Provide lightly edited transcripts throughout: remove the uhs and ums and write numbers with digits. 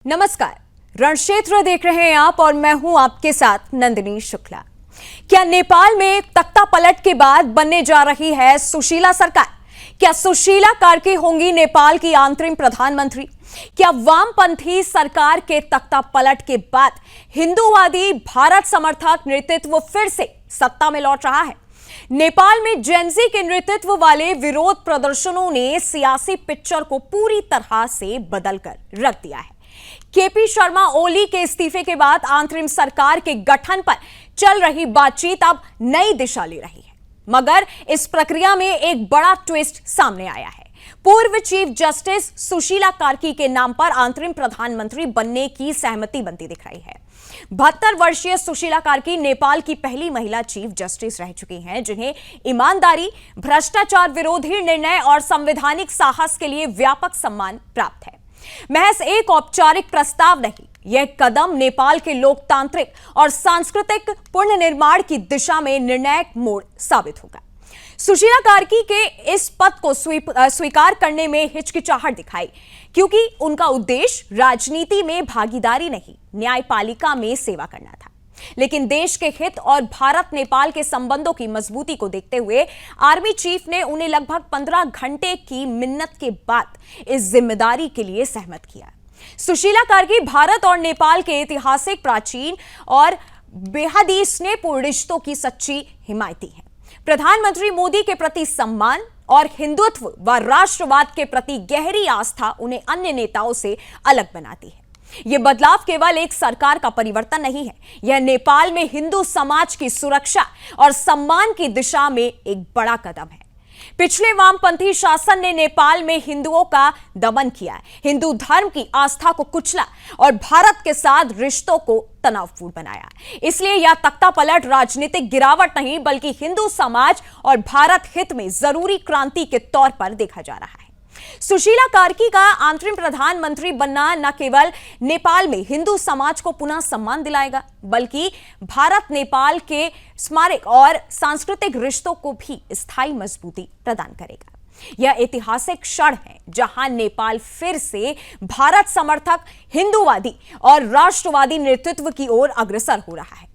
नमस्कार, रणक्षेत्र देख रहे हैं आप और मैं हूं आपके साथ नंदिनी शुक्ला। क्या नेपाल में तख्ता पलट के बाद बनने जा रही है सुशीला सरकार? क्या सुशीला कार्की होंगी नेपाल की अंतरिम प्रधानमंत्री? क्या वामपंथी सरकार के तख्ता पलट के बाद हिंदूवादी भारत समर्थक नेतृत्व फिर से सत्ता में लौट रहा है? नेपाल में जेनजी के नेतृत्व वाले विरोध प्रदर्शनों ने सियासी पिक्चर को पूरी तरह से बदलकर रख दिया है। केपी शर्मा ओली के इस्तीफे के बाद अंतरिम सरकार के गठन पर चल रही बातचीत अब नई दिशा ले रही है, मगर इस प्रक्रिया में एक बड़ा ट्विस्ट सामने आया है। पूर्व चीफ जस्टिस सुशीला कार्की के नाम पर अंतरिम प्रधानमंत्री बनने की सहमति बनती दिख रही है। 72 वर्षीय सुशीला कार्की नेपाल की पहली महिला चीफ जस्टिस रह चुकी हैं, जिन्हें ईमानदारी, भ्रष्टाचार विरोधी निर्णय और संवैधानिक साहस के लिए व्यापक सम्मान प्राप्त है। महज एक औपचारिक प्रस्ताव नहीं, यह कदम नेपाल के लोकतांत्रिक और सांस्कृतिक पुनर्निर्माण की दिशा में निर्णायक मोड़ साबित होगा। सुशीला कार्की के इस पद को स्वीकार करने में हिचकिचाहट दिखाई, क्योंकि उनका उद्देश्य राजनीति में भागीदारी नहीं, न्यायपालिका में सेवा करना था। लेकिन देश के हित और भारत नेपाल के संबंधों की मजबूती को देखते हुए आर्मी चीफ ने उन्हें लगभग 15 घंटे की मिन्नत के बाद इस जिम्मेदारी के लिए सहमत किया। सुशीला कार्की भारत और नेपाल के ऐतिहासिक, प्राचीन और बेहद ही स्नेहपूर्ण रिश्तों की सच्ची हिमायती है। प्रधानमंत्री मोदी के प्रति सम्मान और हिंदुत्व व राष्ट्रवाद के प्रति गहरी आस्था उन्हें अन्य नेताओं से अलग बनाती है। यह बदलाव केवल एक सरकार का परिवर्तन नहीं है, यह नेपाल में हिंदू समाज की सुरक्षा और सम्मान की दिशा में एक बड़ा कदम है। पिछले वामपंथी शासन ने नेपाल में हिंदुओं का दमन किया, हिंदू धर्म की आस्था को कुचला और भारत के साथ रिश्तों को तनावपूर्ण बनाया। इसलिए यह तख्ता पलट राजनीतिक गिरावट नहीं, बल्कि हिंदू समाज और भारत हित में जरूरी क्रांति के तौर पर देखा जा रहा है। सुशीला कार्की का अंतरिम प्रधानमंत्री बनना न केवल नेपाल में हिंदू समाज को पुनः सम्मान दिलाएगा, बल्कि भारत नेपाल के स्मारक और सांस्कृतिक रिश्तों को भी स्थायी मजबूती प्रदान करेगा। यह ऐतिहासिक क्षण है जहां नेपाल फिर से भारत समर्थक, हिंदूवादी और राष्ट्रवादी नेतृत्व की ओर अग्रसर हो रहा है।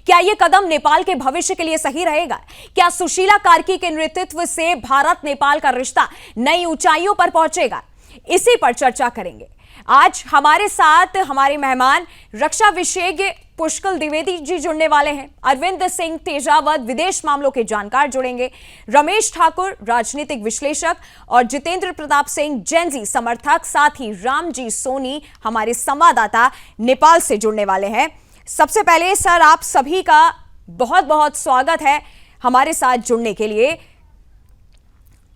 क्या यह कदम नेपाल के भविष्य के लिए सही रहेगा? क्या सुशीला कार्की के नेतृत्व से भारत नेपाल का रिश्ता नई ऊंचाइयों पर पहुंचेगा? इसी पर चर्चा करेंगे। आज हमारे साथ हमारे मेहमान रक्षा विशेषज्ञ पुष्कल द्विवेदी जी जुड़ने वाले हैं। अरविंद सिंह तेजावत विदेश मामलों के जानकार जुड़ेंगे। रमेश ठाकुर राजनीतिक विश्लेषक और जितेंद्र प्रताप सिंह जेनजी समर्थक, साथ ही रामजी सोनी हमारे संवाददाता नेपाल से जुड़ने वाले हैं। सबसे पहले सर, आप सभी का बहुत बहुत स्वागत है हमारे साथ जुड़ने के लिए।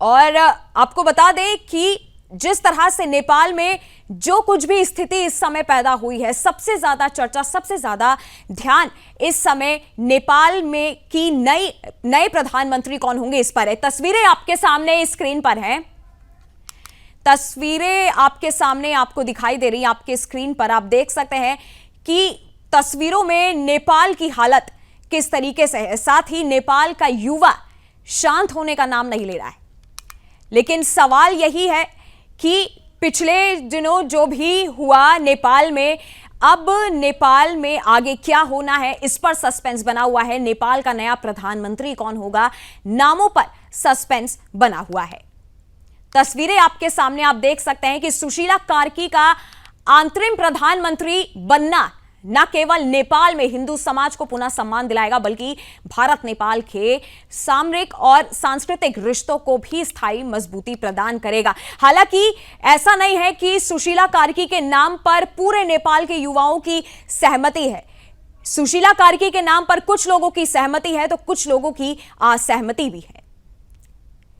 और आपको बता दें कि जिस तरह से नेपाल में जो कुछ भी स्थिति इस समय पैदा हुई है, सबसे ज्यादा चर्चा, सबसे ज्यादा ध्यान इस समय नेपाल में की नए प्रधानमंत्री कौन होंगे इस पर है। तस्वीरें आपके सामने स्क्रीन पर हैं, तस्वीरें आपके सामने आपको दिखाई दे रही, आपके स्क्रीन पर आप देख सकते हैं कि तस्वीरों में नेपाल की हालत किस तरीके से है। साथ ही नेपाल का युवा शांत होने का नाम नहीं ले रहा है। लेकिन सवाल यही है कि पिछले दिनों जो भी हुआ नेपाल में, अब नेपाल में आगे क्या होना है, इस पर सस्पेंस बना हुआ है। नेपाल का नया प्रधानमंत्री कौन होगा, नामों पर सस्पेंस बना हुआ है। तस्वीरें आपके सामने आप देख सकते हैं कि सुशीला कार्की का अंतरिम प्रधानमंत्री बनना न केवल नेपाल में हिंदू समाज को पुनः सम्मान दिलाएगा, बल्कि भारत नेपाल के सामरिक और सांस्कृतिक रिश्तों को भी स्थायी मजबूती प्रदान करेगा। हालांकि ऐसा नहीं है कि सुशीला कार्की के नाम पर पूरे नेपाल के युवाओं की सहमति है। सुशीला कार्की के नाम पर कुछ लोगों की सहमति है तो कुछ लोगों की असहमति भी है।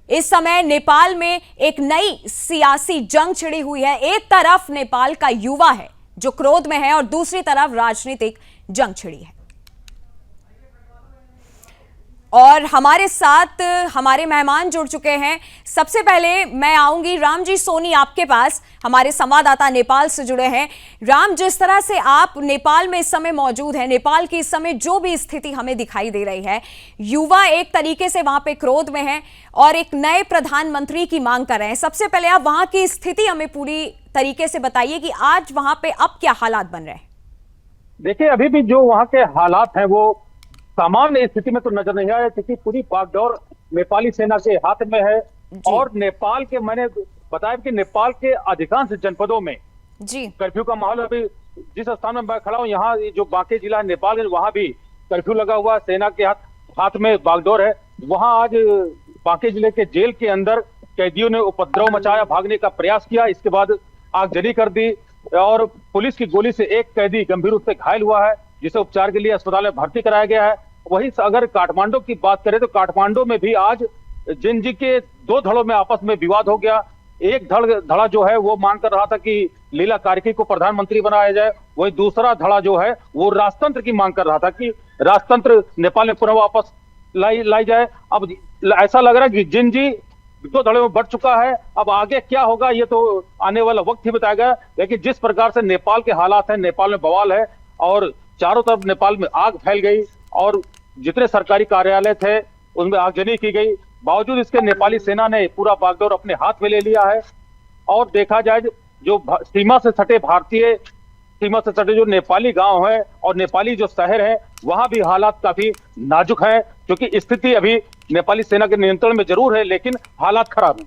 इस समय नेपाल में एक नई सियासी जंग छिड़ी हुई है। एक तरफ नेपाल का युवा है जो क्रोध में है और दूसरी तरफ राजनीतिक जंग छिड़ी है। और हमारे साथ हमारे मेहमान जुड़ चुके हैं। सबसे पहले मैं आऊंगी राम जी सोनी आपके पास, हमारे संवाददाता नेपाल से जुड़े हैं। राम, जिस तरह से आप नेपाल में इस समय मौजूद हैं, नेपाल की इस समय जो भी स्थिति हमें दिखाई दे रही है, युवा एक तरीके से वहां पे क्रोध में है और एक नए प्रधानमंत्री की मांग कर रहे हैं। सबसे पहले आप वहां की स्थिति हमें पूरी तरीके से बताइए कि आज वहां पे अब क्या हालात बन रहे हैं। देखिए, अभी भी जो वहाँ के हालात हैं वो सामान्य स्थिति में तो नजर नहीं आ रहे, क्योंकि पूरी बागडोर नेपाली सेना के हाथ में है। और नेपाल के, मैंने बताया कि नेपाल के अधिकांश जनपदों में जी कर्फ्यू का माहौल। अभी जिस स्थान में मैं खड़ा हूँ, यहाँ जो बांके जिला है नेपाल, वहाँ भी कर्फ्यू लगा हुआ, सेना के हाथ में बागडोर है। वहाँ आज बांके जिले के जेल के अंदर कैदियों ने उपद्रव मचाया, भागने का प्रयास किया, इसके बाद आगजनी कर दी और पुलिस की गोली से एक कैदी गंभीर रूप से घायल हुआ है, जिसे उपचार के लिए अस्पताल में भर्ती कराया गया है। वहीं अगर काठमांडू की बात करें तो काठमांडू में भी आज जिनजी के दो धड़ों में आपस में विवाद हो गया। एक धड़ा जो है वो मांग कर रहा था कि लीला कार्की को प्रधानमंत्री बनाया जाए, वही दूसरा धड़ा जो है वो राजतंत्र की मांग कर रहा था कि राजतंत्र नेपाल में पुनः वापस लाई जाए। अब ऐसा लग रहा है कि जिनजी दो धड़े में बढ़ चुका है। अब आगे क्या होगा ये तो आने वाला वक्त ही बताएगा, लेकिन जिस प्रकार से नेपाल के हालात हैं, नेपाल में बवाल है और चारों तरफ नेपाल में आग फैल गई और जितने सरकारी कार्यालय थे उनमें आगजनी की गई। बावजूद इसके नेपाली सेना ने पूरा बागडोर अपने हाथ में ले लिया है। और देखा जाए जो सीमा से सटे जो नेपाली गांव है और नेपाली जो शहर है, वहां भी हालात काफी नाजुक है, क्योंकि स्थिति अभी नेपाली सेना के नियंत्रण में जरूर है, लेकिन हालात खराब है।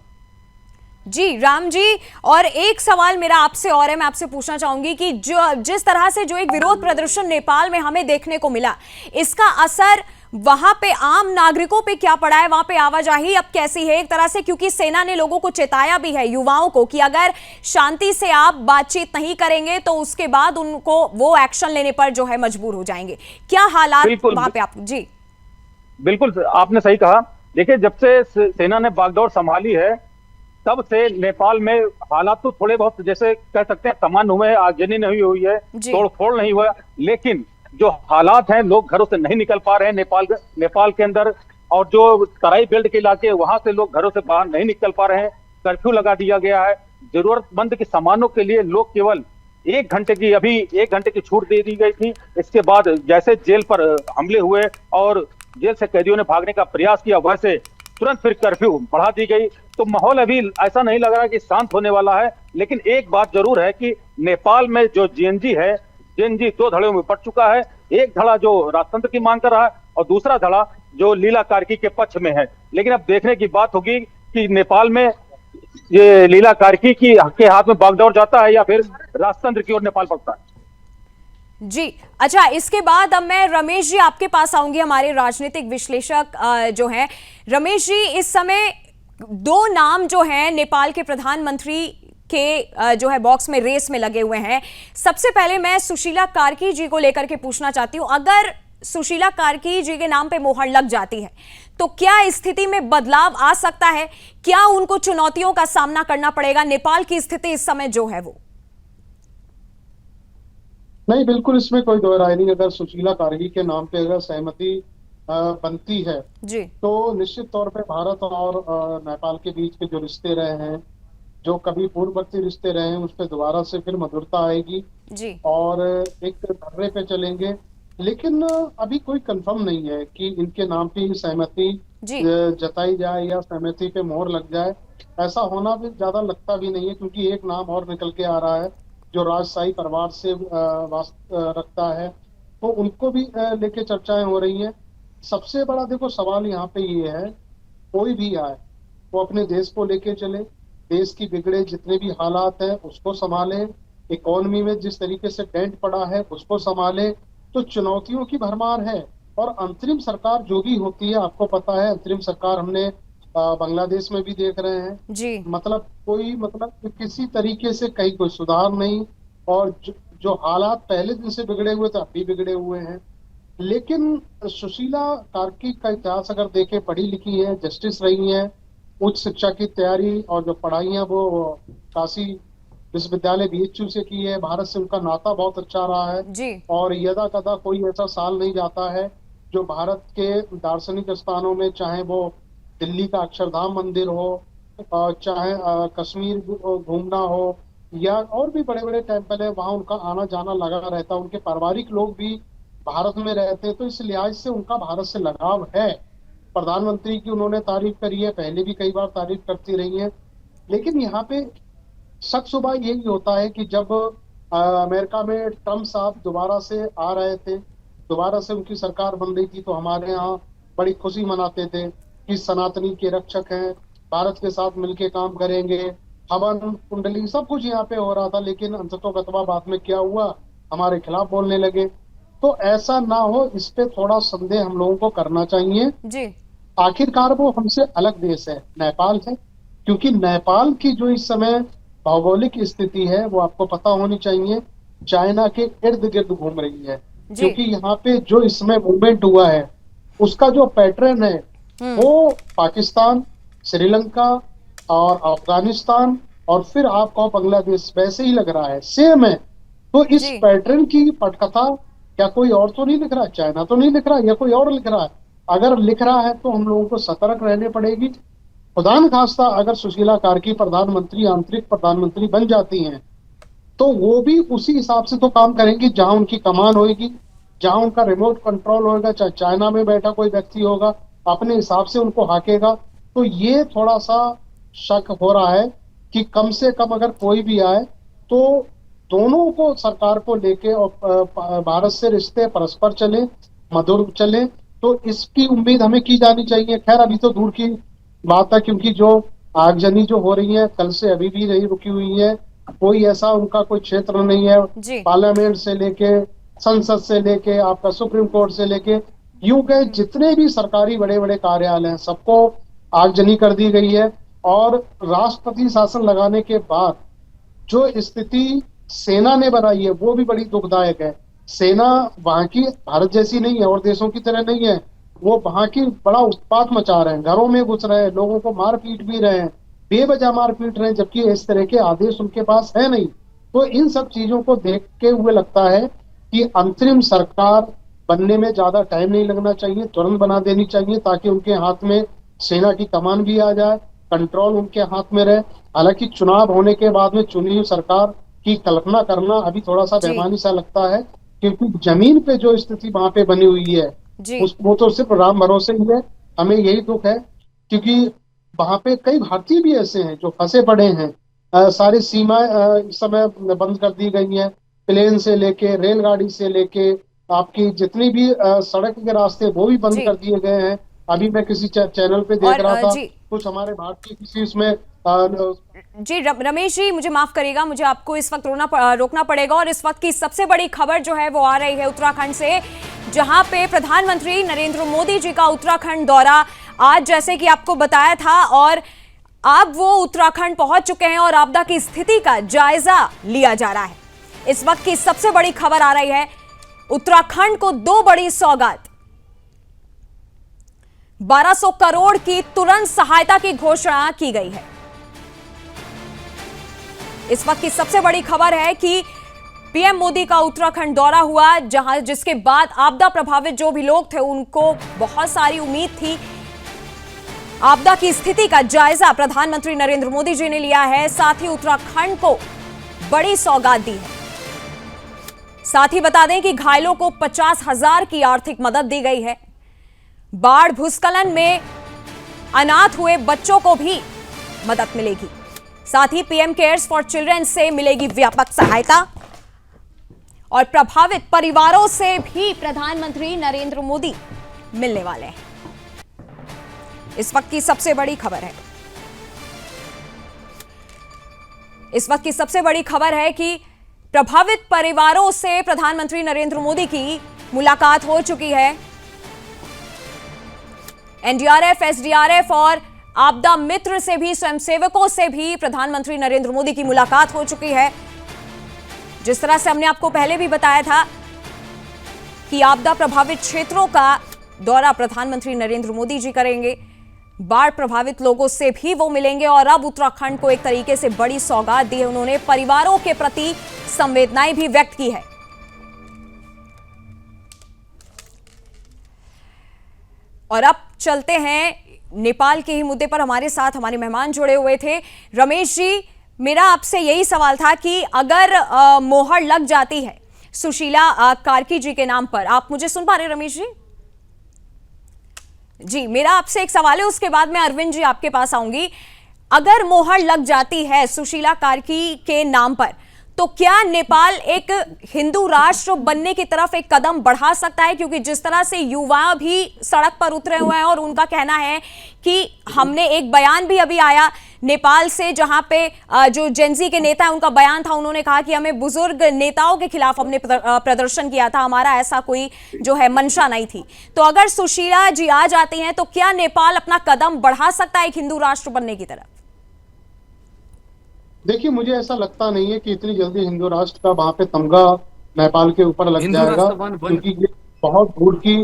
जी राम जी, और एक सवाल मेरा आपसे और है, मैं आपसे पूछना चाहूंगी कि जो जिस तरह से जो एक विरोध प्रदर्शन नेपाल में हमें देखने को मिला, इसका असर वहां पे आम नागरिकों पे क्या पड़ा है? वहां पे आवाजाही अब कैसी है एक तरह से, क्योंकि सेना ने लोगों को चेताया भी है, युवाओं को, कि अगर शांति से आप बातचीत नहीं करेंगे तो उसके बाद उनको वो एक्शन लेने पर जो है मजबूर हो जाएंगे। क्या हालात वहां पे आप? जी बिल्कुल, आपने सही कहा। देखिए, जब से सेना ने बागडोर संभाली है तब से नेपाल में हालात तो थोड़े बहुत जैसे कह सकते हैं सामान्य हुए हैं, आगजनी नहीं हुई है, तोड़फोड़ नहीं हुआ, लेकिन जो हालात हैं, लोग घरों से नहीं निकल पा रहे हैं नेपाल के अंदर। और जो तराई बेल्ट के इलाके, वहां से लोग घरों से बाहर नहीं निकल पा रहे हैं। कर्फ्यू लगा दिया गया है। जरूरतमंद के सामानों के लिए लोग केवल 1 घंटे की छूट दे दी गई थी। इसके बाद जैसे जेल पर हमले हुए और जेल से कैदियों ने भागने का प्रयास किया, वैसे तुरंत फिर कर्फ्यू बढ़ा दी गई। तो माहौल अभी ऐसा नहीं लग रहा कि शांत होने वाला है। लेकिन एक बात जरूर है कि नेपाल में जो जेएनजी दो धड़ों में बढ़ चुका है। एक धड़ा जो राजतंत्र की मांग कर रहा है और दूसरा धड़ा जो लीला कार्की के पक्ष में है। लेकिन अब देखने की बात होगी कि नेपाल में ये लीला कार्की के हाथ में बागडोर जाता है या फिर राजतंत्र की ओर नेपाल पड़ता है। जी अच्छा, इसके बाद अब मैं रमेश जी आपके पास आऊंगी, हमारे राजनीतिक विश्लेषक जो हैं। रमेश जी, इस समय 2 नाम जो हैं नेपाल के प्रधानमंत्री के जो है बॉक्स में रेस में लगे हुए हैं। सबसे पहले मैं सुशीला कार्की जी को लेकर के पूछना चाहती हूं, अगर सुशीला कार्की जी के नाम पे मोहर लग जाती है तो क्या स्थिति में बदलाव आ सकता है? क्या उनको चुनौतियों का सामना करना पड़ेगा? नेपाल की स्थिति इस समय जो है वो नहीं, बिल्कुल इसमें कोई दो राय नहीं। अगर सुशीला कार्की के नाम पे अगर सहमति बनती है जी, तो निश्चित तौर पे भारत और नेपाल के बीच के जो रिश्ते रहे हैं, जो कभी पूर्ववर्ती रिश्ते रहे हैं, उस पर दोबारा से फिर मधुरता आएगी जी। और एक ढर्रे पे चलेंगे। लेकिन अभी कोई कंफर्म नहीं है कि इनके नाम पे ही सहमति जताई जाए या सहमति पे मोहर लग जाए। ऐसा होना भी ज्यादा लगता भी नहीं है, क्योंकि एक नाम और निकल के आ रहा है जो राजशाही परिवार से रखता है, तो उनको भी लेके चर्चाएं हो रही हैं। सबसे बड़ा देखो सवाल यहाँ पे ये है, कोई भी आए वो अपने देश को लेके चले, देश की बिगड़े जितने भी हालात हैं उसको संभाले, इकोनॉमी में जिस तरीके से डेंट पड़ा है उसको संभाले। तो चुनौतियों की भरमार है। और अंतरिम सरकार जो भी होती है, आपको पता है अंतरिम सरकार हमने बांग्लादेश में भी देख रहे हैं जी। मतलब किसी तरीके से कहीं कोई सुधार नहीं। और जो हालात पहले दिन से बिगड़े हुए थे, अब भी बिगड़े हुए हैं। लेकिन सुशीला कार्की का इतिहास अगर देखें, पढ़ी लिखी है, जस्टिस रही है, उच्च शिक्षा की तैयारी और जो पढ़ाइयाँ वो काशी विश्वविद्यालय बीएचयू से की है। भारत से उनका नाता बहुत अच्छा रहा है जी। और यदा कदा कोई ऐसा साल नहीं जाता है जो भारत के दार्शनिक स्थानों में, चाहे वो दिल्ली का अक्षरधाम मंदिर हो, चाहे कश्मीर घूमना हो, या और भी बड़े बड़े टेम्पल है, वहां उनका आना जाना लगा रहता है। उनके पारिवारिक लोग भी भारत में रहते हैं, तो इस लिहाज से उनका भारत से लगाव है। प्रधानमंत्री की उन्होंने तारीफ करी है, पहले भी कई बार तारीफ करती रही है। लेकिन यहाँ पे शक सुबह यही होता है कि जब अमेरिका में ट्रम्प साहब दोबारा से आ रहे थे, दोबारा से उनकी सरकार बन रही थी, तो हमारे यहाँ बड़ी खुशी मनाते थे कि सनातनी के रक्षक हैं, भारत के साथ मिलके काम करेंगे, हवन कुंडली सब कुछ यहाँ पे हो रहा था। लेकिन अंततोगत्वा बाद में क्या हुआ, हमारे खिलाफ बोलने लगे। तो ऐसा ना हो, इस पे थोड़ा संदेह हम लोगों को करना चाहिए जी। आखिरकार वो हमसे अलग देश है, नेपाल है, क्योंकि नेपाल की जो इस समय भौगोलिक स्थिति है वो आपको पता होनी चाहिए, चाइना के इर्द गिर्द घूम रही है। क्योंकि यहाँ पे जो इसमें मूवमेंट हुआ है उसका जो पैटर्न है वो पाकिस्तान, श्रीलंका और अफगानिस्तान और फिर आप कहो बांग्लादेश, वैसे ही लग रहा है, सेम है। तो इस पैटर्न की पटकथा क्या कोई और तो नहीं लिख रहा, चाइना तो नहीं लिख रहा, या कोई और लिख रहा है? अगर लिख रहा है तो हम लोगों को सतर्क रहने पड़ेगी। खुदा न खास्ता अगर सुशीला कार्की प्रधानमंत्री, आंतरिक प्रधानमंत्री बन जाती हैं, तो वो भी उसी हिसाब से तो काम करेंगी, जहां उनकी कमान होगी, जहां उनका रिमोट कंट्रोल होगा, चाहे चाइना में बैठा कोई व्यक्ति होगा, अपने हिसाब से उनको हाकेगा। तो ये थोड़ा सा शक हो रहा है कि कम से कम अगर कोई भी आए तो दोनों को, सरकार को लेके और भारत से रिश्ते परस्पर चले, मधुर चले, तो इसकी उम्मीद हमें की जानी चाहिए। खैर अभी तो दूर की बात है, क्योंकि जो आगजनी जो हो रही है कल से अभी भी नहीं रुकी हुई है। कोई ऐसा उनका कोई क्षेत्र नहीं है, पार्लियामेंट से लेके, संसद से लेके, आपका सुप्रीम कोर्ट से लेके, यूं के जितने भी सरकारी बड़े बड़े कार्यालय हैं सबको आगजनी कर दी गई है। और राष्ट्रपति शासन लगाने के बाद जो स्थिति सेना ने बनाई है वो भी बड़ी दुखदायक है। सेना वहां की भारत जैसी नहीं है और देशों की तरह नहीं है, वो वहां की बड़ा उत्पात मचा रहे हैं, घरों में घुस रहे हैं, लोगों को मार पीट भी रहे हैं, बेवजह मार पीट रहे हैं, जबकि इस तरह के आदेश उनके पास है नहीं। तो इन सब चीजों को देखते हुए लगता है कि अंतरिम सरकार बनने में ज्यादा टाइम नहीं लगना चाहिए, तुरंत बना देनी चाहिए, ताकि उनके हाथ में सेना की कमान भी आ जाए, कंट्रोल उनके हाथ में रहे। हालांकि चुनाव होने के बाद में चुनी हुई सरकार की कल्पना करना अभी थोड़ा सा बेईमानी सा लगता है, क्योंकि जमीन पे जो स्थिति वहां पे बनी हुई है वो तो सिर्फ राम भरोसे ही है। हमें यही दुख है क्योंकि वहां पे कई भारतीय भी ऐसे हैं जो फंसे पड़े हैं। सारी सीमाएं इस समय बंद कर दी गई हैं, प्लेन से लेके, रेलगाड़ी से लेके, आपकी जितनी भी सड़क के रास्ते वो भी बंद कर दिए गए हैं। अभी मैं किसी चैनल पे देख रहा था, कुछ हमारे भारतीय किसी इसमें जी रमेश जी, मुझे माफ करिएगा, मुझे आपको इस वक्त रोकना पड़ेगा। और इस वक्त की सबसे बड़ी खबर जो है वो आ रही है उत्तराखंड से, जहां पे प्रधानमंत्री नरेंद्र मोदी जी का उत्तराखंड दौरा आज, जैसे कि आपको बताया था, और अब वो उत्तराखंड पहुंच चुके हैं और आपदा की स्थिति का जायजा लिया जा रहा है। इस वक्त की सबसे बड़ी खबर आ रही है, उत्तराखंड को 2 बड़ी सौगात, 1200 करोड़ की तुरंत सहायता की घोषणा की गई है। इस वक्त की सबसे बड़ी खबर है कि पीएम मोदी का उत्तराखंड दौरा हुआ, जिसके बाद आपदा प्रभावित जो भी लोग थे उनको बहुत सारी उम्मीद थी। आपदा की स्थिति का जायजा प्रधानमंत्री नरेंद्र मोदी जी ने लिया है, साथ ही उत्तराखंड को बड़ी सौगात दी है। साथ ही बता दें कि घायलों को 50,000 की आर्थिक मदद दी गई है। बाढ़ भूस्खलन में अनाथ हुए बच्चों को भी मदद मिलेगी। साथ ही पीएम केयर्स फॉर चिल्ड्रन से मिलेगी व्यापक सहायता और प्रभावित परिवारों से भी प्रधानमंत्री नरेंद्र मोदी मिलने वाले हैं। इस वक्त की सबसे बड़ी खबर है, इस वक्त की सबसे बड़ी खबर है कि प्रभावित परिवारों से प्रधानमंत्री नरेंद्र मोदी की मुलाकात हो चुकी है। एनडीआरएफ, एसडीआरएफ और आपदा मित्र से भी, स्वयंसेवकों से भी प्रधानमंत्री नरेंद्र मोदी की मुलाकात हो चुकी है। जिस तरह से हमने आपको पहले भी बताया था कि आपदा प्रभावित क्षेत्रों का दौरा प्रधानमंत्री नरेंद्र मोदी जी करेंगे, बाढ़ प्रभावित लोगों से भी वो मिलेंगे और अब उत्तराखंड को एक तरीके से बड़ी सौगात दी है। उन्होंने परिवारों के प्रति संवेदनाएं भी व्यक्त की है। और अब चलते हैं नेपाल के ही मुद्दे पर। हमारे साथ हमारे मेहमान जुड़े हुए थे। रमेश जी, मेरा आपसे यही सवाल था कि अगर मोहर लग जाती है सुशीला कार्की जी के नाम पर, आप मुझे सुन पा रहे रमेश जी? जी, मेरा आपसे एक सवाल है, उसके बाद मैं अरविंद जी आपके पास आऊंगी। अगर मोहर लग जाती है सुशीला कार्की के नाम पर, तो क्या नेपाल एक हिंदू राष्ट्र बनने की तरफ एक कदम बढ़ा सकता है? क्योंकि जिस तरह से युवा भी सड़क पर उतरे हुए हैं और उनका कहना है कि हमने एक बयान भी अभी आया नेपाल से, जहां पे जो जेनजी के नेता है उनका बयान था, उन्होंने कहा कि हमें बुजुर्ग नेताओं के खिलाफ हमने प्रदर्शन किया था, हमारा ऐसा कोई जो है मंशा नहीं थी। तो अगर सुशीला जी आ जाती हैं तो क्या नेपाल अपना कदम बढ़ा सकता है एक हिंदू राष्ट्र बनने की तरफ? देखिए, मुझे ऐसा लगता नहीं है कि इतनी जल्दी हिंदू राष्ट्र का वहां पे तमगा नेपाल के ऊपर लग जाएगा, क्योंकि ये बहुत दूर की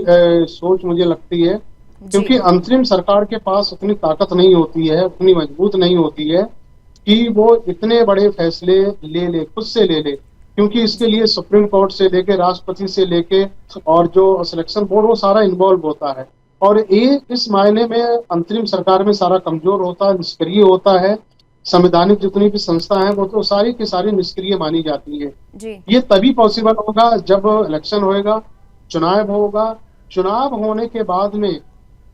सोच मुझे लगती है। क्योंकि अंतरिम सरकार के पास उतनी ताकत नहीं होती है, उतनी मजबूत नहीं होती है कि वो इतने बड़े फैसले ले खुद से ले ले। क्योंकि इसके लिए सुप्रीम कोर्ट से लेके, राष्ट्रपति से लेके और जो सिलेक्शन बोर्ड, वो सारा इन्वॉल्व होता है। और ये इस मायने में अंतरिम सरकार में सारा कमजोर होता है, निष्क्रिय होता है। संवैधानिक जितनी भी संस्था है वो तो सारी की सारी निष्क्रिय मानी जाती है जी। ये तभी पॉसिबल होगा जब इलेक्शन होएगा, चुनाव होगा। चुनाव होने के बाद में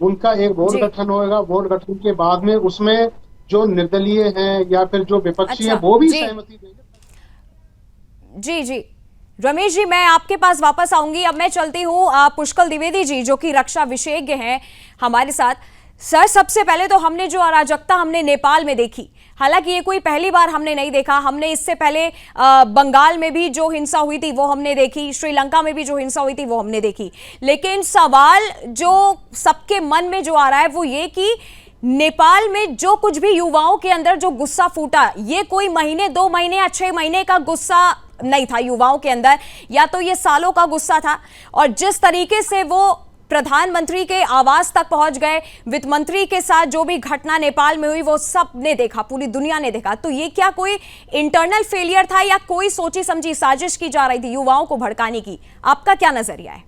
उनका एक बोर्ड गठन होएगा। बोर्ड गठन के बाद में उसमें जो निर्दलीय हैं या फिर जो विपक्षी हैं वो भी सहमति देंगे। जी जी, रमेश जी, मैं आपके पास वापस आऊंगी। अब मैं चलती हूँ पुष्कल द्विवेदी जी, जो कि रक्षा विशेषज्ञ हैं हमारे साथ। सर, सबसे पहले तो हमने जो अराजकता हमने नेपाल में देखी, हालांकि ये कोई पहली बार हमने नहीं देखा, हमने इससे पहले बंगाल में भी जो हिंसा हुई थी वो हमने देखी, श्रीलंका में भी जो हिंसा हुई थी वो हमने देखी। लेकिन सवाल जो सबके मन में जो आ रहा है वो ये कि नेपाल में जो कुछ भी युवाओं के अंदर जो गुस्सा फूटा, ये कोई महीने, 2 महीने या 6 महीने का गुस्सा नहीं था युवाओं के अंदर, या तो ये सालों का गुस्सा था। और जिस तरीके से वो प्रधानमंत्री के आवास तक पहुंच गए, वित्त मंत्री के साथ जो भी घटना नेपाल में हुई वो सब ने देखा, पूरी दुनिया ने देखा। तो ये क्या कोई इंटरनल फेलियर था या कोई सोची समझी साजिश की जा रही थी युवाओं को भड़काने की? आपका क्या नजरिया है?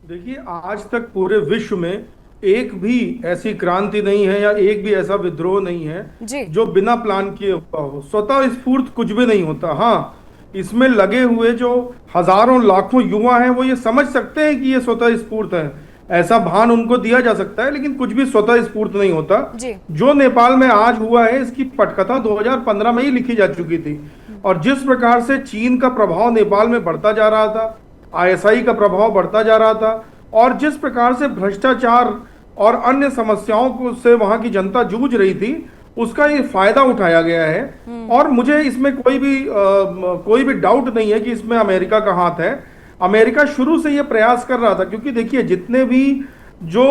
देखिए, आज तक पूरे विश्व में एक भी ऐसी क्रांति नहीं है या एक भी ऐसा विद्रोह नहीं है जो बिना प्लान किए हुआ हो। स्वतः स्फूर्त कुछ भी नहीं होता। हाँ, इसमें लगे हुए जो हजारों लाखों युवा हैं वो ये समझ सकते हैं कि ये स्वतः स्फूर्त है, ऐसा भान उनको दिया जा सकता है, लेकिन कुछ भी स्वतः स्फूर्त नहीं होता। जो नेपाल में आज हुआ है इसकी पटकथा 2015 में ही लिखी जा चुकी थी। और जिस प्रकार से चीन का प्रभाव नेपाल में बढ़ता जा रहा था, ISI का प्रभाव बढ़ता जा रहा था, और जिस प्रकार से भ्रष्टाचार और अन्य समस्याओं को से वहां की जनता जूझ रही थी, उसका ये फायदा उठाया गया है। और मुझे इसमें कोई भी डाउट नहीं है कि इसमें अमेरिका का हाथ है। अमेरिका शुरू से ये प्रयास कर रहा था, क्योंकि देखिए जितने भी जो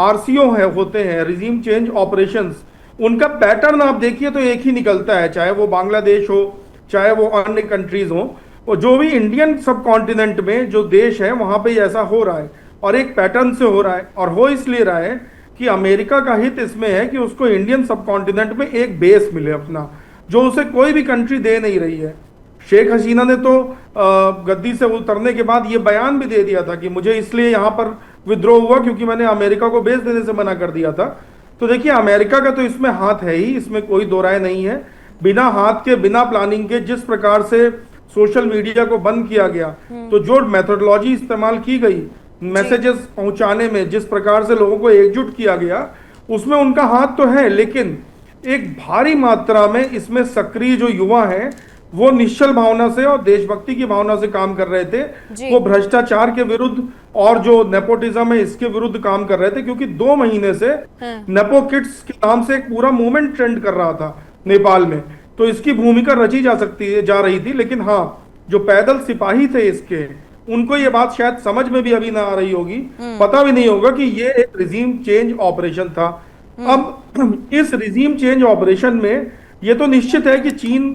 RCO होते हैं, रिजीम चेंज ऑपरेशंस, उनका पैटर्न आप देखिए तो एक ही निकलता है, चाहे वो बांग्लादेश हो, चाहे वो अन्य कंट्रीज हो, और जो भी इंडियन सब कॉन्टिनेंट में जो देश है वहां पे ऐसा हो रहा है, और एक पैटर्न से हो रहा है। और हो इसलिए रहा है कि अमेरिका का हित इसमें है कि उसको इंडियन सब कॉन्टिनेंट में एक बेस मिले अपना, जो उसे कोई भी कंट्री दे नहीं रही है। शेख हसीना ने तो गद्दी से उतरने के बाद ये बयान भी दे दिया था कि मुझे इसलिए यहाँ पर विद्रोह हुआ क्योंकि मैंने अमेरिका को बेस देने से मना कर दिया था। तो देखिए, अमेरिका का तो इसमें हाथ है ही, इसमें कोई दो राय नहीं है। बिना हाथ के, बिना प्लानिंग के जिस प्रकार से सोशल मीडिया को बंद किया गया, तो जो मेथोडोलॉजी इस्तेमाल की गई मैसेजेस पहुंचाने में, जिस प्रकार से लोगों को एकजुट किया गया, उसमें उनका हाथ तो है। लेकिन एक भारी मात्रा में इसमें सक्रिय जो युवा हैं वो निश्चल भावना से और देशभक्ति की भावना से काम कर रहे थे। वो भ्रष्टाचार के विरुद्ध और जो नेपोटिज्म है इसके विरुद्ध काम कर रहे थे, क्योंकि 2 महीने से नेपो किड्स के नाम से एक पूरा मूवमेंट ट्रेंड कर रहा था नेपाल में। तो इसकी भूमिका रची जा रही थी। लेकिन हाँ, जो पैदल सिपाही थे इसके, उनको ये बात शायद समझ में भी अभी ना आ रही होगी, पता भी नहीं होगा कि ये एक रिजीम चेंज ऑपरेशन था। अब इस रिजीम चेंज ऑपरेशन में ये तो निश्चित है कि चीन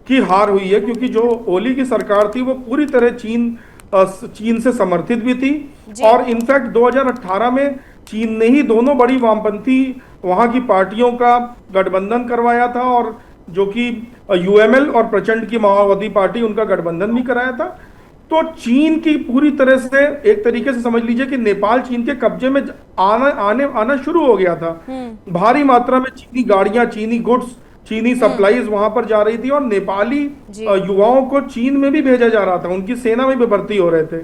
की हार हुई है, क्योंकि जो ओली की सरकार थी वो पूरी तरह चीन से समर्थित भी थी। और इनफैक्ट 2018 में चीन ने ही दोनों बड़ी वामपंथी वहां की पार्टियों का गठबंधन करवाया था, और जो कि UML और प्रचंड की माओवादी पार्टी, उनका गठबंधन भी कराया था। तो चीन की पूरी तरह से एक तरीके से समझ लीजिए कि नेपाल चीन के कब्जे में आना शुरू हो गया था। भारी मात्रा में चीनी गाड़ियां, चीनी गुड्स, चीनी सप्लाईज वहां पर जा रही थी और नेपाली युवाओं को चीन में भी भेजा जा रहा था, उनकी सेना में भी भर्ती हो रहे थे।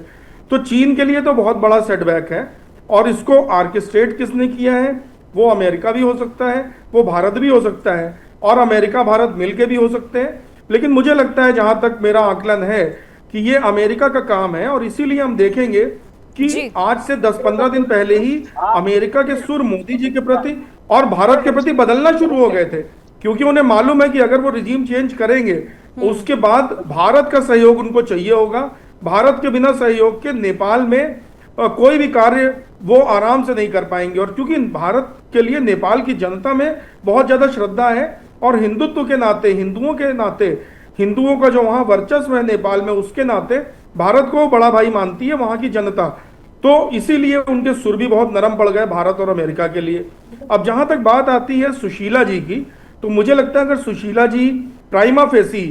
तो चीन के लिए तो बहुत बड़ा सेटबैक है। और इसको आर्केस्ट्रेट किसने किया है? वो अमेरिका भी हो सकता है, वो भारत भी हो सकता है, और अमेरिका भारत मिलके भी हो सकते हैं। लेकिन मुझे लगता है, जहां तक मेरा आकलन है, कि ये अमेरिका का काम है। और इसीलिए हम देखेंगे कि आज से 10-15 दिन पहले ही अमेरिका के सुर मोदी जी के प्रति और भारत के प्रति बदलना शुरू हो गए थे, क्योंकि उन्हें मालूम है कि अगर वो रिजीम चेंज करेंगे उसके बाद भारत का सहयोग उनको चाहिए होगा। भारत के बिना सहयोग के नेपाल में कोई भी कार्य वो आराम से नहीं कर पाएंगे। और क्योंकि भारत के लिए नेपाल की जनता में बहुत ज्यादा श्रद्धा है, और हिंदुत्व के नाते, हिंदुओं के नाते, हिंदुओं का जो वहां वर्चस्व है नेपाल में, उसके नाते भारत को बड़ा भाई मानती है वहां की जनता। तो इसीलिए उनके सुर भी बहुत नरम पड़ गए भारत और अमेरिका के लिए। अब जहां तक बात आती है सुशीला जी की, तो मुझे लगता है अगर सुशीला जी प्राइमा फेसी,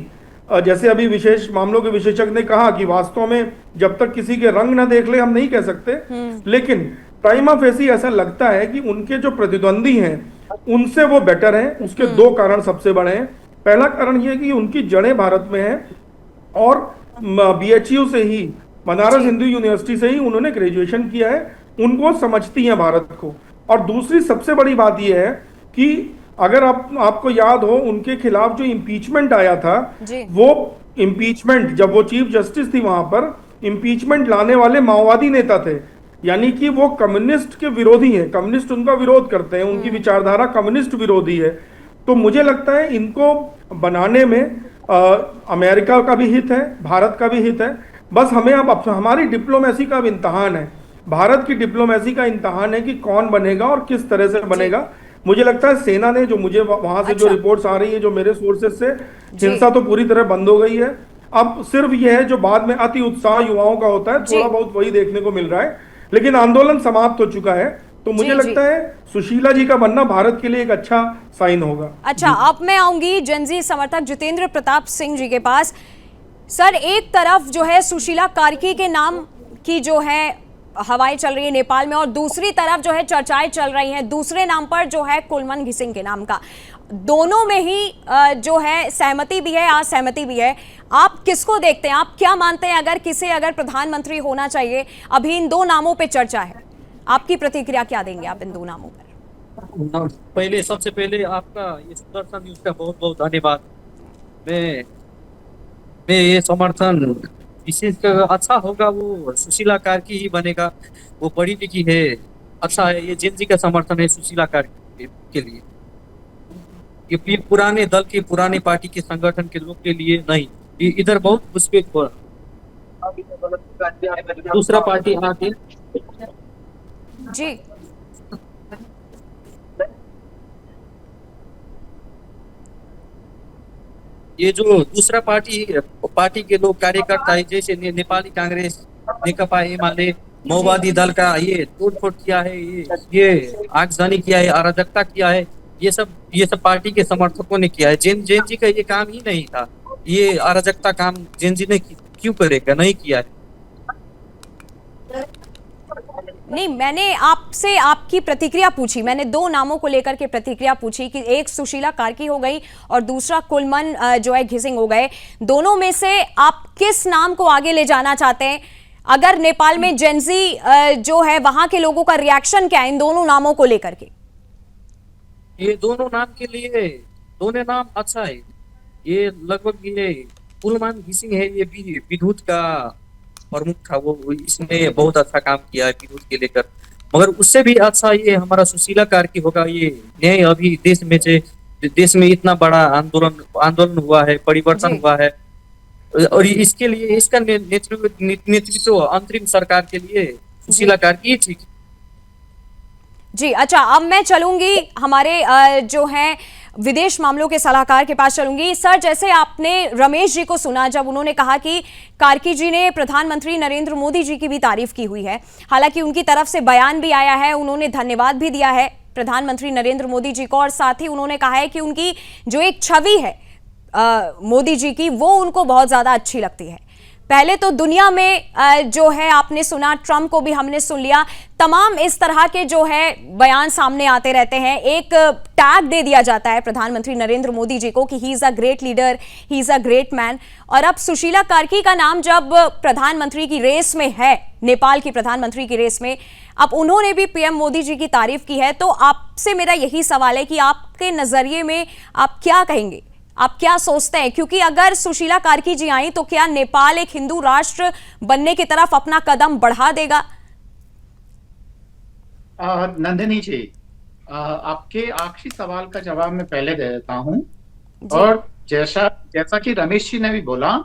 जैसे अभी विशेष मामलों के विशेषज्ञ ने कहा कि वास्तव में जब तक किसी के रंग ना देख ले हम नहीं कह सकते, लेकिन प्राइमा फेसी ऐसा लगता है कि उनके जो प्रतिद्वंदी हैं उनसे वो बेटर हैं। उसके दो कारण सबसे बड़े हैं। पहला कारण यह कि उनकी जड़ें भारत में हैं, और BHU से ही, बनारस हिंदू यूनिवर्सिटी से ही उन्होंने ग्रेजुएशन किया है, उनको समझती हैं भारत को। और दूसरी सबसे बड़ी बात यह है कि अगर आपको याद हो, उनके खिलाफ जो इम्पीचमेंट आया था, वो इम्पीचमेंट, जब वो चीफ जस्टिस थी वहां पर, इम्पीचमेंट लाने वाले माओवादी नेता थे, यानी कि वो कम्युनिस्ट के विरोधी हैं, कम्युनिस्ट उनका विरोध करते हैं, उनकी विचारधारा कम्युनिस्ट विरोधी है। तो मुझे लगता है इनको बनाने में अमेरिका का भी हित है, भारत का भी हित है। बस हमें अब हमारी डिप्लोमेसी का अब इम्तहान है, भारत की डिप्लोमेसी का इम्तहान है कि कौन बनेगा और किस तरह से बनेगा। मुझे लगता है सेना ने, जो मुझे वहां से जो रिपोर्ट्स आ रही है, जो मेरे सोर्सेज से, हिंसा तो पूरी तरह बंद हो गई है। अब सिर्फ यह है जो बाद में अति उत्साह युवाओं का होता है, थोड़ा बहुत वही देखने को मिल रहा है, लेकिन आंदोलन समाप्त हो चुका है। तो मुझे लगता है सुशीला जी का बनना भारत के लिए एक अच्छा साइन होगा। अच्छा, अब मैं आऊंगी जनजी समर्थक जितेंद्र प्रताप सिंह जी के पास। सर, एक तरफ जो है सुशीला कार्की के नाम की जो है हवाएं चल रही है नेपाल में, और दूसरी तरफ जो है चर्चाएं चल रही हैं दूसरे नाम पर, जो है कुलमन घिसिंग के नाम का। दोनों में ही जो है सहमति भी है, असहमति भी है। आप किसको देखते हैं? आप क्या मानते हैं अगर प्रधानमंत्री होना चाहिए? अभी इन दो नामों पे चर्चा है, आपकी प्रतिक्रिया क्या देंगे आप इन दो नामों पर? सबसे पहले आपका ये सुदर्शन न्यूज का बहुत बहुत धन्यवाद। मैं ये समर्थन विशेष अच्छा होगा, वो सुशीला कार्की ही बनेगा, वो पढ़ी लिखी है, अच्छा है। ये जेन जी का समर्थन है सुशीला कार्की के लिए, ये पुराने दल के, पुराने पार्टी के संगठन के लोग के लिए नहीं। इधर बहुत घुसपैठ हो रहा, दूसरा पार्टी आके जी ये जो दूसरा पार्टी के लोग कार्यकर्ता है, जैसे नेपाली कांग्रेस, नेकपा एमाले, माओवादी दल का ये तोड़फोड़ किया है, ये आगजनी किया है, अराजकता किया है, ये सब पार्टी के समर्थकों ने किया है। जेन जी का ये काम ही नहीं था, ये अराजकता काम जेन जी ने क्यों करेगा, नहीं किया है। नहीं, मैंने आपसे आपकी प्रतिक्रिया पूछी, मैंने दो नामों को लेकर के प्रतिक्रिया पूछी कि एक सुशीला कार्की हो गई और दूसरा कुलमन जो है घिसिंग हो गए। दोनों में से आप किस नाम को आगे ले जाना चाहते हैं? अगर नेपाल में जेनजी जो है वहां के लोगों का रिएक्शन क्या है इन दोनों नामों को लेकर के? ये दोनों नाम के लिए दोनों नाम अच्छा है। ये लगभग ये कुलमन घिसिंग है, ये भी विद्युत का प्रमुख था, वो इसने बहुत अच्छा काम किया है विद्युत के लेकर। मगर उससे भी अच्छा ये हमारा सुशीला कार्की होगा। ये न्याय अभी देश में इतना बड़ा आंदोलन हुआ है, परिवर्तन हुआ है, और इसके लिए इसका नेतृत्व अंतरिम सरकार के लिए सुशीला कार्की ठीक है। जी अच्छा, अब मैं चलूंगी हमारे जो है विदेश मामलों के सलाहकार के पास चलूंगी। सर, जैसे आपने रमेश जी को सुना जब उन्होंने कहा कि कार्की जी ने प्रधानमंत्री नरेंद्र मोदी जी की भी तारीफ की हुई है, हालांकि उनकी तरफ से बयान भी आया है, उन्होंने धन्यवाद भी दिया है प्रधानमंत्री नरेंद्र मोदी जी को, और साथ ही उन्होंने कहा है कि उनकी जो एक छवि है मोदी जी की, वो उनको बहुत ज्यादा अच्छी लगती है। पहले तो दुनिया में जो है आपने सुना, ट्रंप को भी हमने सुन लिया, तमाम इस तरह के जो है बयान सामने आते रहते हैं। एक टैग दे दिया जाता है प्रधानमंत्री नरेंद्र मोदी जी को कि he is a great leader, he is a great man. और अब सुशीला कार्की का नाम जब प्रधानमंत्री की रेस में है, नेपाल की प्रधानमंत्री की रेस में, अब उन्होंने भी पीएम मोदी जी की तारीफ की है। तो आपसे मेरा यही सवाल है कि आपके नजरिए में आप क्या कहेंगे, आप क्या सोचते हैं? क्योंकि अगर सुशीला कार्की जी आई तो क्या नेपाल एक हिंदू राष्ट्र बनने की तरफ अपना कदम बढ़ा देगा? नंदिनी जी, आपके आखिरी सवाल का जवाब मैं पहले दे देता हूं। और जैसा कि रमेश जी ने भी बोला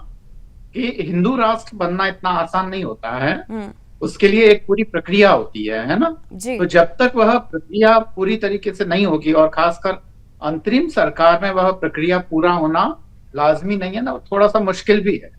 कि हिंदू राष्ट्र बनना इतना आसान नहीं होता है, उसके लिए एक पूरी प्रक्रिया होती है ना। तो जब तक वह प्रक्रिया पूरी तरीके से नहीं होगी, और खासकर अंतरिम सरकार में वह प्रक्रिया पूरा होना लाजमी नहीं है ना, थोड़ा सा मुश्किल भी है।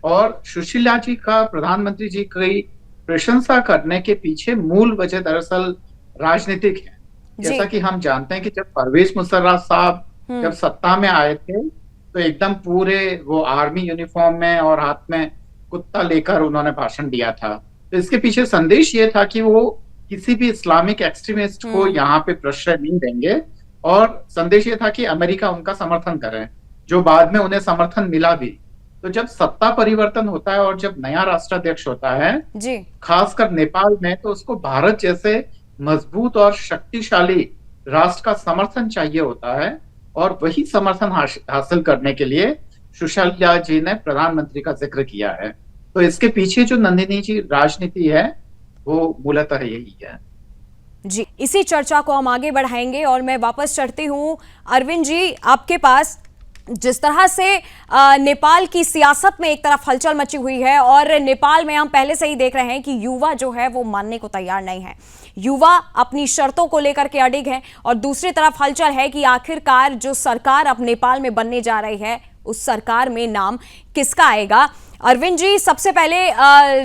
और सुशीला जी का प्रधानमंत्री जी की प्रशंसा करने के पीछे मूल वजह दरअसल राजनीतिक है। जैसा कि हम जानते हैं कि जब परवेज मुशर्रफ साहब जब सत्ता में आए थे तो एकदम पूरे वो आर्मी यूनिफॉर्म में और हाथ में कुत्ता लेकर उन्होंने भाषण दिया था। तो इसके पीछे संदेश ये था कि वो किसी भी इस्लामिक एक्सट्रीमिस्ट को यहाँ पे प्रश्रय नहीं देंगे, और संदेश ये था कि अमेरिका उनका समर्थन करे, जो बाद में उन्हें समर्थन मिला भी। तो जब सत्ता परिवर्तन होता है और जब नया राष्ट्राध्यक्ष होता है जी, खासकर नेपाल में, तो उसको भारत जैसे मजबूत और शक्तिशाली राष्ट्र का समर्थन चाहिए होता है। और वही समर्थन हासिल करने के लिए सुशीला जी ने प्रधानमंत्री का जिक्र किया है। तो इसके पीछे जो नंदिनी जी राजनीति है वो मूलतः यही है जी। इसी चर्चा को हम आगे बढ़ाएंगे और मैं वापस चढ़ती हूँ अरविंद जी आपके पास। जिस तरह से नेपाल की सियासत में एक तरफ हलचल मची हुई है और नेपाल में हम पहले से ही देख रहे हैं कि युवा जो है वो मानने को तैयार नहीं है, युवा अपनी शर्तों को लेकर के अडिग है, और दूसरी तरफ हलचल है कि आखिरकार जो सरकार अब नेपाल में बनने जा रही है उस सरकार में नाम किसका आएगा। अरविंद जी, सबसे पहले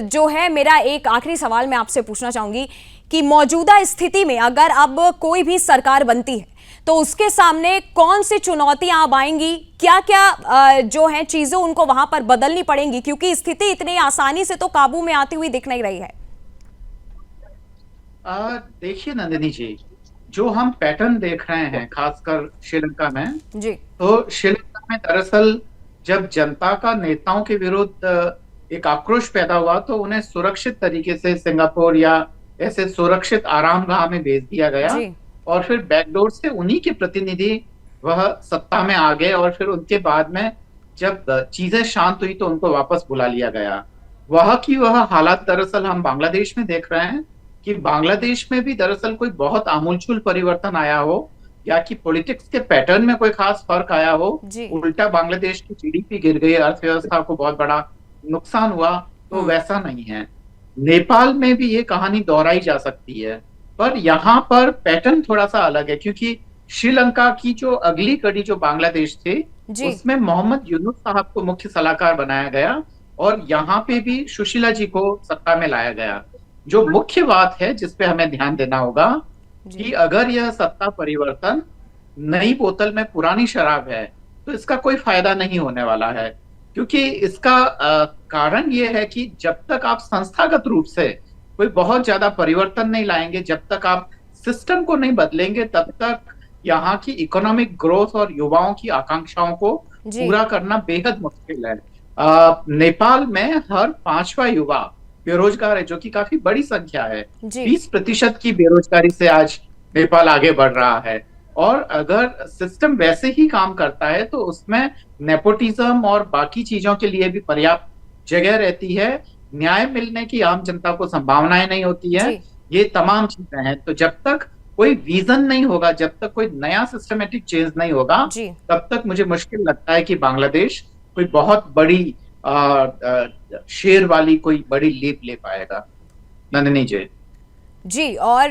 जो है मेरा एक आखिरी सवाल मैं आपसे पूछना चाहूंगी कि मौजूदा स्थिति में अगर अब कोई भी सरकार बनती है तो उसके सामने कौन सी चुनौतियां अब आएंगी, क्या क्या जो है चीजें उनको वहां पर बदलनी पड़ेंगी, क्योंकि स्थिति इतनी आसानी से तो काबू में आती हुई दिख नहीं रही है। देखिए नंदिनी जी, जो हम पैटर्न देख रहे हैं खासकर श्रीलंका में जी, तो श्रीलंका में दरअसल जब जनता का नेताओं के विरुद्ध एक आक्रोश पैदा हुआ तो उन्हें सुरक्षित तरीके से सिंगापुर या ऐसे सुरक्षित आरामगाह में भेज दिया गया जी। और फिर बैकडोर से उन्हीं के प्रतिनिधि वह सत्ता में आ गए, और फिर उनके बाद में जब चीजें शांत हुई तो उनको वापस बुला लिया गया। वह की वह हालात दरअसल हम बांग्लादेश में देख रहे हैं कि बांग्लादेश में भी दरअसल कोई बहुत आमूलचूल परिवर्तन आया हो या कि पॉलिटिक्स के पैटर्न में कोई खास फर्क आया हो, उल्टा बांग्लादेश की जीडीपी गिर गई, अर्थव्यवस्था को बहुत बड़ा नुकसान हुआ, तो वैसा नहीं है। नेपाल में भी ये कहानी दोहराई जा सकती है, पर यहाँ पर पैटर्न थोड़ा सा अलग है, क्योंकि श्रीलंका की जो अगली कड़ी जो बांग्लादेश थे उसमें मोहम्मद यूनुस साहब को मुख्य सलाहकार बनाया गया और यहाँ पे भी सुशीला जी को सत्ता में लाया गया। जो मुख्य बात है जिसपे हमें ध्यान देना होगा कि अगर यह सत्ता परिवर्तन नई बोतल में पुरानी शराब है तो इसका कोई फायदा नहीं होने वाला है, क्योंकि इसका कारण यह है कि जब तक आप संस्थागत रूप से कोई बहुत ज्यादा परिवर्तन नहीं लाएंगे, जब तक आप सिस्टम को नहीं बदलेंगे, तब तक यहाँ की इकोनॉमिक ग्रोथ और युवाओं की आकांक्षाओं को पूरा करना बेहद मुश्किल है। नेपाल में हर 5वां युवा बेरोजगार है, जो कि काफी बड़ी संख्या है। 20% की बेरोजगारी से आज नेपाल आगे बढ़ रहा है, और अगर सिस्टम वैसे ही काम करता है तो उसमें नेपोटिज्म और बाकी चीजों के लिए भी पर्याप्त जगह रहती है, न्याय मिलने की आम जनता को संभावनाएं नहीं होती है, ये तमाम चीजें हैं। तो जब तक कोई विजन नहीं होगा, जब तक कोई नया सिस्टमेटिक चेंज नहीं होगा, तब तक मुझे मुश्किल लगता है कि बांग्लादेश कोई बहुत बड़ी शेर वाली कोई बड़ी लीप ले पाएगा। नंदिनी जी। और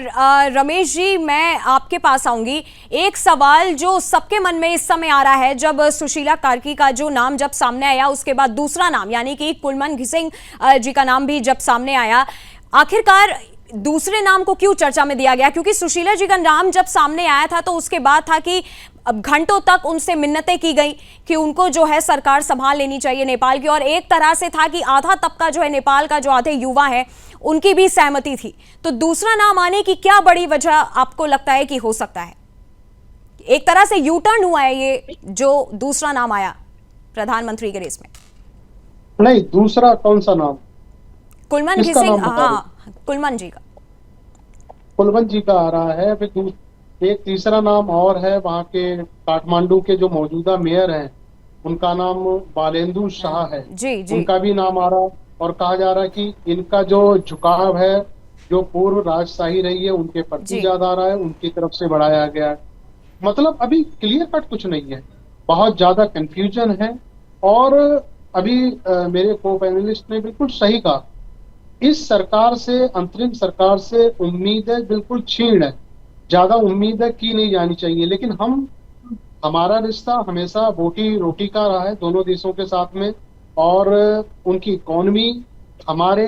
रमेश जी, मैं आपके पास आऊंगी। एक सवाल जो सबके मन में इस समय आ रहा है, जब सुशीला कार्की का जो नाम जब सामने आया उसके बाद दूसरा नाम यानी कि कुलमान घिसिंग जी का नाम भी जब सामने आया, आखिरकार दूसरे नाम को क्यों चर्चा में दिया गया? क्योंकि सुशीला जी का नाम जब सामने आया था तो उसके बाद था कि अब घंटों तक उनसे मिन्नतें की गई कि उनको जो है सरकार संभाल लेनी चाहिए नेपाल की, और एक तरह से था कि आधा तबका जो है नेपाल का, जो आधे युवा है, उनकी भी सहमति थी। तो दूसरा नाम आने की क्या बड़ी वजह आपको लगता है कि हो सकता है? एक तरह से यू टर्न हुआ है ये जो दूसरा नाम आया प्रधानमंत्री के रेस में। नहीं, दूसरा कौन सा नाम? कुलमन घिसिंग, हाँ कुलमन जी का, कुलवंत जी का आ रहा है। फिर एक तीसरा नाम और है, वहाँ के काठमांडू के जो मौजूदा मेयर हैं उनका नाम बालेंदु शाह है। जी जी। उनका भी नाम आ रहा है, और कहा जा रहा है कि इनका जो झुकाव है, जो पूर्व राजशाही रही है उनके प्रति ज्यादा आ रहा है, उनकी तरफ से बढ़ाया गया है। मतलब अभी क्लियर कट कुछ नहीं है, बहुत ज्यादा कंफ्यूजन है। और अभी मेरे को पैनलिस्ट ने बिल्कुल सही कहा, इस सरकार से, अंतरिम सरकार से उम्मीदें बिल्कुल छीन है, ज्यादा उम्मीदें की नहीं जानी चाहिए। लेकिन हमारा रिश्ता हमेशा बोटी रोटी का रहा है दोनों देशों के साथ में, और उनकी इकोनॉमी हमारे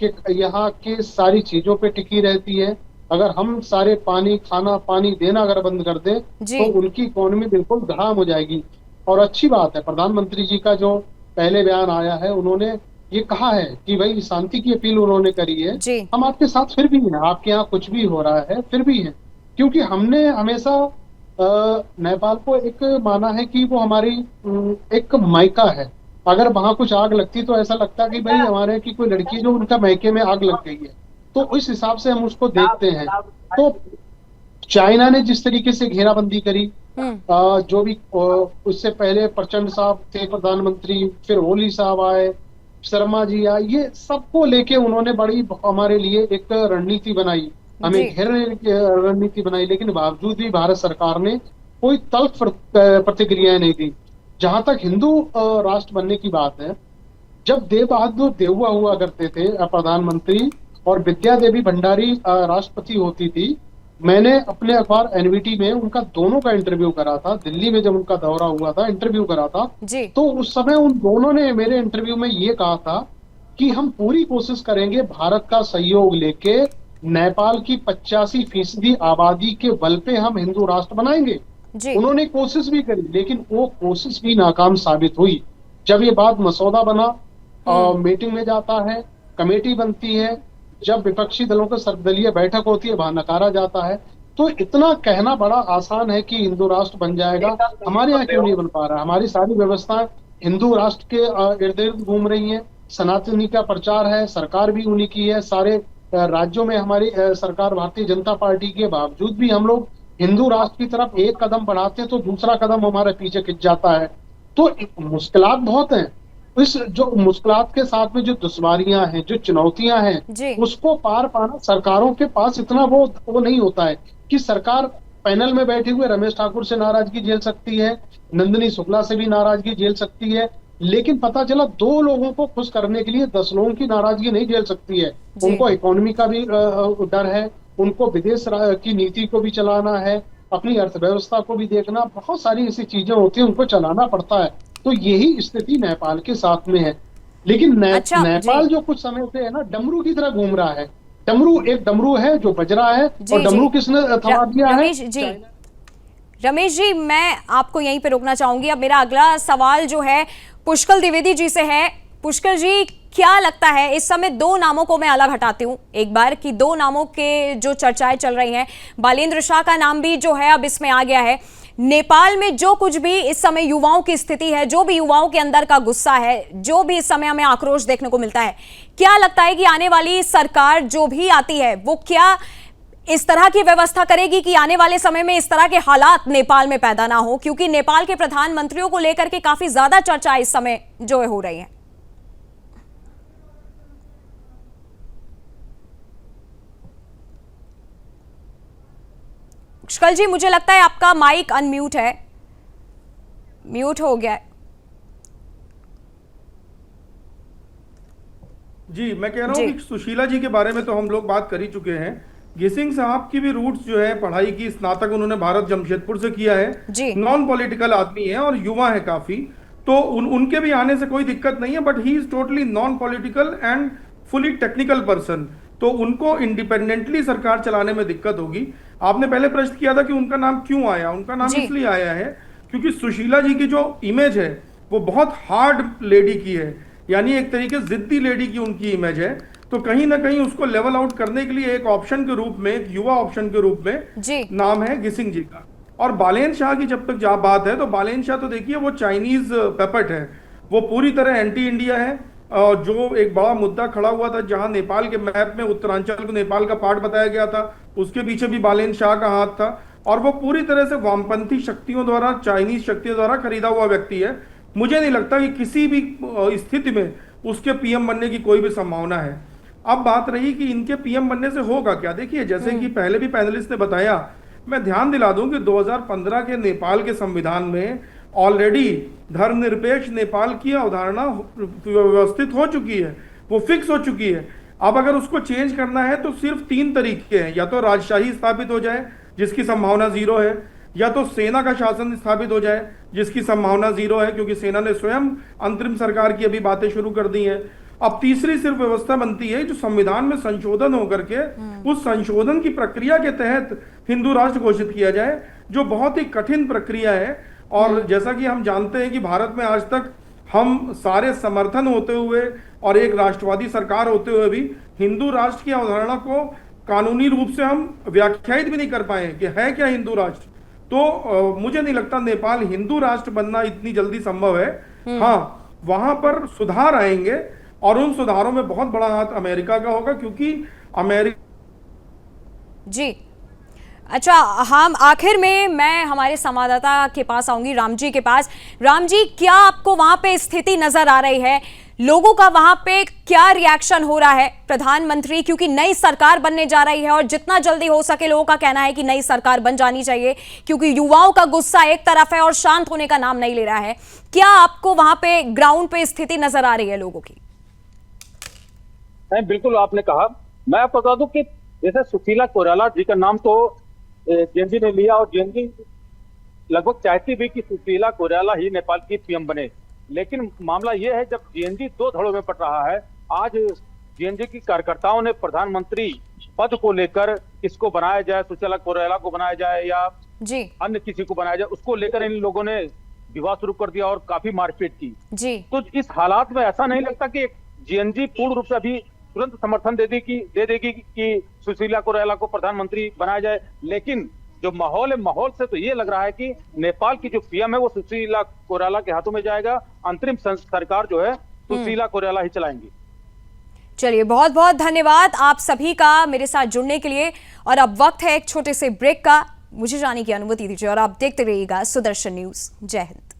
के यहाँ के सारी चीजों पे टिकी रहती है। अगर हम सारे खाना पानी देना अगर बंद कर दें तो उनकी इकोनॉमी बिल्कुल धड़ाम हो जाएगी। और अच्छी बात है, प्रधानमंत्री जी का जो पहले बयान आया है, उन्होंने ये कहा है कि भाई शांति की अपील उन्होंने करी है, हम आपके साथ फिर भी हैं, आपके यहाँ कुछ भी हो रहा है फिर भी है। क्योंकि हमने हमेशा नेपाल को एक माना है कि वो हमारी एक मायका है। अगर वहां कुछ आग लगती तो ऐसा लगता कि भाई हमारे की कोई लड़की जो उनका मायके में आग लग गई है, तो इस हिसाब से हम उसको देखते हैं। तो चाइना ने जिस तरीके से घेराबंदी करी, जो भी उससे पहले प्रचंड साहब थे प्रधानमंत्री, फिर ओली साहब आए, शर्मा जी आए, ये सबको लेके उन्होंने बड़ी हमारे लिए एक रणनीति बनाई, हमें घेरने की रणनीति बनाई। लेकिन बावजूद भी भारत सरकार ने कोई तल्ख प्रतिक्रियाएं नहीं दी। जहां तक हिंदू राष्ट्र बनने की बात है, जब देव बहादुर देवुआ हुआ करते थे प्रधानमंत्री और विद्या देवी भंडारी राष्ट्रपति होती थी, मैंने अपने अखबार एनवीटी में उनका दोनों का इंटरव्यू करा था। दिल्ली में जब उनका दौरा हुआ था, इंटरव्यू करा था तो उस समय उन दोनों ने मेरे इंटरव्यू में ये कहा था कि हम पूरी कोशिश करेंगे भारत का सहयोग लेके नेपाल की 85% आबादी के बल पे हम हिंदू राष्ट्र बनाएंगे। उन्होंने कोशिश भी करी, लेकिन वो कोशिश भी नाकाम साबित हुई। जब ये बात मसौदा बना, मीटिंग में जाता है, कमेटी बनती है, जब विपक्षी दलों की सर्वदलीय बैठक होती है वहां नकारा जाता है। तो इतना कहना बड़ा आसान है कि हिंदू राष्ट्र बन जाएगा, हमारे यहाँ क्यों नहीं बन पा रहा? हमारी सारी व्यवस्थाएं हिंदू राष्ट्र के इर्द गिर्द घूम रही हैं, सनातनी का प्रचार है, सरकार भी उन्हीं की है, सारे राज्यों में हमारी सरकार भारतीय जनता पार्टी के बावजूद भी हम लोग हिंदू राष्ट्र की तरफ एक कदम बढ़ाते हैं तो दूसरा कदम हमारे पीछे खिंच जाता है। तो मुश्किलात बहुत हैं। इस जो मुश्किलात के साथ में जो दुश्वारियां हैं, जो चुनौतियां हैं, उसको पार पाना सरकारों के पास इतना वो नहीं होता है कि सरकार पैनल में बैठे हुए रमेश ठाकुर से नाराजगी झेल सकती है, नंदिनी शुक्ला से भी नाराजगी झेल सकती है, लेकिन पता चला 2 लोगों को खुश करने के लिए 10 लोगों की नाराजगी नहीं झेल सकती है। उनको इकोनॉमी का भी डर है, उनको विदेश की नीति को भी चलाना है, अपनी अर्थव्यवस्था को भी देखना, बहुत सारी ऐसी चीजें होती है, उनको चलाना पड़ता है। तो यही स्थिति नेपाल के साथ में है। लेकिन नेपाल जो कुछ समय से है ना, डमरू की तरह घूम रहा है। एक डमरू है जो बज रहा है, और डमरू किसने थमा दिया है? रमेश जी, मैं आपको यहीं पे रोकना चाहूंगी। अब मेरा अगला सवाल जो है पुष्कल द्विवेदी जी से है। पुष्कल जी, क्या लगता है, इस समय 2 नामों को मैं अलग हटाती हूं एक बार, कि 2 नामों के जो चर्चाएं चल रही हैं, बालेंद्र शाह का नाम भी जो है अब इसमें आ गया है। नेपाल में जो कुछ भी इस समय युवाओं की स्थिति है, जो भी युवाओं के अंदर का गुस्सा है, जो भी इस समय हमें आक्रोश देखने को मिलता है, क्या लगता है कि आने वाली सरकार जो भी आती है वो क्या इस तरह की व्यवस्था करेगी कि आने वाले समय में इस तरह के हालात नेपाल में पैदा ना हो? क्योंकि नेपाल के प्रधानमंत्रियों को लेकर के काफी ज्यादा चर्चा इस समय जो है हो रही है। पुष्कल जी, मुझे लगता है आपका माइक अनम्यूट है, म्यूट हो गया है। जी, मैं कह रहा हूं कि सुशीला जी के बारे में तो हम लोग बात कर ही चुके हैं। घिसिंग साहब की भी रूट्स जो है, पढ़ाई की स्नातक उन्होंने भारत जमशेदपुर से किया है, नॉन पॉलिटिकल आदमी है और युवा है काफी, तो उनके भी आने से कोई दिक्कत नहीं है। But he is totally non political and fully technical person. तो उनको इंडिपेंडेंटली सरकार चलाने में दिक्कत होगी। आपने पहले प्रश्न किया था कि उनका नाम क्यों आया, उनका नाम इसलिए आया है क्योंकि सुशीला जी की जो इमेज है वो बहुत हार्ड लेडी की है, यानी एक तरीके से जिद्दी लेडी की उनकी इमेज है। तो कहीं ना कहीं उसको लेवल आउट करने के लिए एक ऑप्शन के रूप में, एक युवा ऑप्शन के रूप में नाम है गिसिंग जी का। और बालेन शाह की जब तक जहाँ बात है, तो बालेन शाह तो देखिए वो चाइनीज पेपेट है, वो पूरी तरह एंटी इंडिया है। जो एक बड़ा मुद्दा खड़ा हुआ था, जहां नेपाल के मैप में उत्तरांचल को नेपाल का पार्ट बताया गया था, उसके पीछे भी बालेन शाह का हाथ था। और वो पूरी तरह से वामपंथी शक्तियों द्वारा, चाइनीज शक्तियों द्वारा खरीदा हुआ व्यक्ति है। मुझे नहीं लगता कि किसी भी स्थिति में उसके पीएम बनने की कोई भी संभावना है। अब बात रही कि इनके पीएम बनने से होगा क्या। देखिए, जैसे कि पहले भी पैनलिस्ट ने बताया, मैं ध्यान दिला दूं कि 2015 के नेपाल के संविधान में ऑलरेडी धर्मनिरपेक्ष नेपाल की अवधारणा व्यवस्थित हो चुकी है, वो फिक्स हो चुकी है। अब अगर उसको चेंज करना है तो सिर्फ 3 तरीके हैं, या तो राजशाही स्थापित हो जाए जिसकी संभावना 0 है, या तो सेना का शासन स्थापित हो जाए जिसकी संभावना 0 है, क्योंकि सेना ने स्वयं अंतरिम सरकार की अभी बातें शुरू कर दी हैं। अब तीसरी सिर्फ व्यवस्था बनती है जो संविधान में संशोधन होकर के उस संशोधन की प्रक्रिया के तहत हिंदू राष्ट्र घोषित किया जाए, जो बहुत ही कठिन प्रक्रिया है। और जैसा कि हम जानते हैं कि भारत में आज तक हम सारे समर्थन होते हुए और एक राष्ट्रवादी सरकार होते हुए भी हिंदू राष्ट्र की अवधारणा को कानूनी रूप से हम व्याख्यायित भी नहीं कर पाए कि है क्या हिंदू राष्ट्र। तो मुझे नहीं लगता नेपाल हिंदू राष्ट्र बनना इतनी जल्दी संभव है। हाँ, वहां पर सुधार आएंगे और उन सुधारों में बहुत बड़ा हाथ अमेरिका का होगा, क्योंकि अमेरिका जी। अच्छा, हम आखिर में मैं हमारे संवाददाता के पास आऊंगी, राम जी के पास। राम जी, क्या आपको वहां पे स्थिति नजर आ रही है, लोगों का वहां पे क्या रिएक्शन हो रहा है? प्रधानमंत्री, क्योंकि नई सरकार बनने जा रही है और जितना जल्दी हो सके लोगों का कहना है कि नई सरकार बन जानी चाहिए, क्योंकि युवाओं का गुस्सा एक तरफ है और शांत होने का नाम नहीं ले रहा है। क्या आपको वहां पे ग्राउंड पे स्थिति नजर आ रही है लोगों की? बिल्कुल आपने कहा। मैं आपको बता दूं कि जैसे सुशीला कोइराला जी का नाम तो जेएनजी ने लिया और जेएनजी लगभग चाहती भी कि सुशीला कोइराला ही नेपाल की पीएम बने, लेकिन मामला यह है जब जेएनजी 2 धड़ों में पड़ रहा है। आज जेएनजी की कार्यकर्ताओं ने प्रधानमंत्री पद को लेकर किसको बनाया जाए, सुशीला कोइराला को बनाया जाए या अन्य किसी को बनाया जाए, उसको लेकर इन लोगों ने विवाद शुरू कर दिया और काफी मारपीट की। तो इस हालात में ऐसा नहीं लगता कि जेएनजी पूर्ण रूप से अभी तुरंत समर्थन दे देगी कि सुशीला कोइराला को प्रधानमंत्री बनाया जाए, लेकिन जो माहौल है, माहौल से तो ये लग रहा है कि नेपाल की जो पीएम है वो सुशीला कोइराला के हाथों में जाएगा। अंतरिम सरकार जो है सुशीला कोइराला ही चलाएंगी। चलिए, बहुत बहुत धन्यवाद आप सभी का मेरे साथ जुड़ने के लिए। और अब वक्त है एक छोटे से ब्रेक का, मुझे जाने की अनुमति दीजिए और आप देखते रहिएगा सुदर्शन न्यूज। जय हिंद।